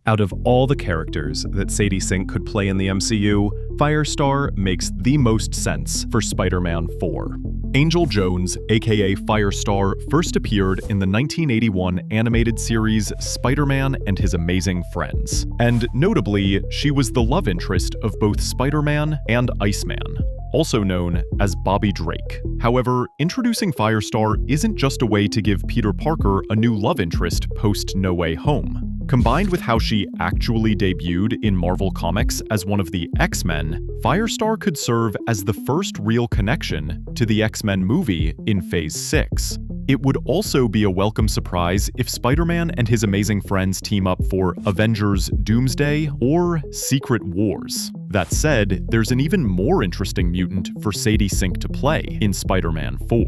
Out of all the characters that Sadie Sink could play in the MCU, Firestar makes the most sense for Spider-Man 4. Angel Jones, aka Firestar, first appeared in the 1981 animated series Spider-Man and His Amazing Friends. And notably, she was the love interest of both Spider-Man and Iceman, also known as Bobby Drake. However, introducing Firestar isn't just a way to give Peter Parker a new love interest post No Way Home. Combined with how she actually debuted in Marvel Comics as one of the X-Men, Firestar could serve as the first real connection to the X-Men movie in Phase 6. It would also be a welcome surprise if Spider-Man and His Amazing Friends team up for Avengers Doomsday or Secret Wars. That said, there's an even more interesting mutant for Sadie Sink to play in Spider-Man 4.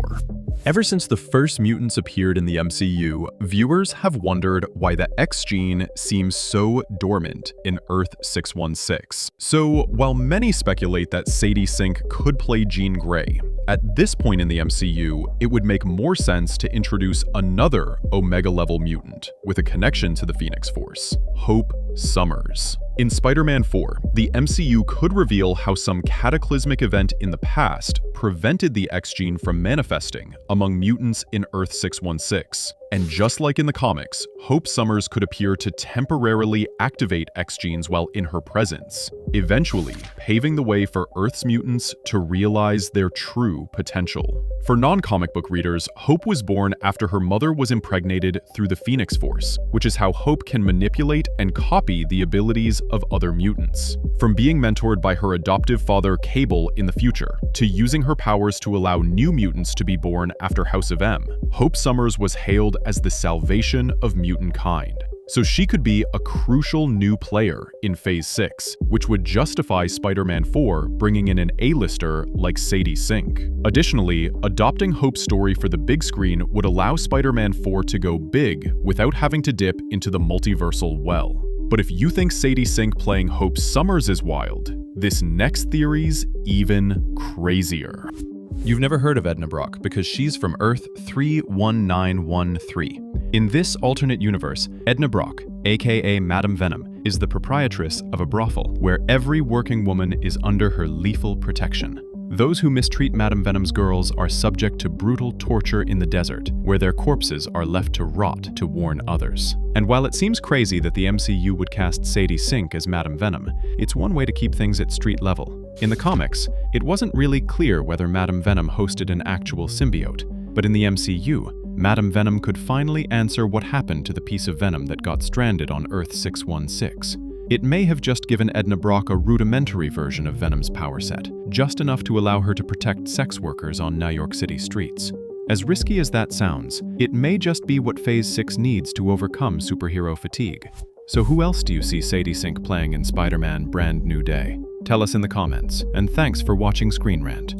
Ever since the first mutants appeared in the MCU, viewers have wondered why the X gene seems so dormant in Earth-616. So, while many speculate that Sadie Sink could play Jean Grey, at this point in the MCU, it would make more sense to introduce another Omega-level mutant with a connection to the Phoenix Force, Hope Summers. In Spider-Man 4, the MCU could reveal how some cataclysmic event in the past prevented the X gene from manifesting among mutants in Earth-616. And just like in the comics, Hope Summers could appear to temporarily activate X genes while in her presence, eventually paving the way for Earth's mutants to realize their true potential. For non-comic book readers, Hope was born after her mother was impregnated through the Phoenix Force, which is how Hope can manipulate and copy the abilities of other mutants. From being mentored by her adoptive father Cable in the future, to using her powers to allow new mutants to be born after House of M, Hope Summers was hailed as the salvation of mutant kind. So she could be a crucial new player in Phase 6, which would justify Spider-Man 4 bringing in an A-lister like Sadie Sink. Additionally, adopting Hope's story for the big screen would allow Spider-Man 4 to go big without having to dip into the multiversal well. But if you think Sadie Sink playing Hope Summers is wild, this next theory's even crazier. You've never heard of Edna Brock because she's from Earth 31913. In this alternate universe, Edna Brock, aka Madame Venom, is the proprietress of a brothel where every working woman is under her lethal protection. Those who mistreat Madame Venom's girls are subject to brutal torture in the desert, where their corpses are left to rot to warn others. And while it seems crazy that the MCU would cast Sadie Sink as Madame Venom, it's one way to keep things at street level. In the comics, it wasn't really clear whether Madame Venom hosted an actual symbiote, but in the MCU, Madame Venom could finally answer what happened to the piece of venom that got stranded on Earth-616. It may have just given Edna Brock a rudimentary version of Venom's power set, just enough to allow her to protect sex workers on New York City streets. As risky as that sounds, it may just be what Phase 6 needs to overcome superhero fatigue. So who else do you see Sadie Sink playing in Spider-Man Brand New Day? Tell us in the comments, and thanks for watching ScreenRant.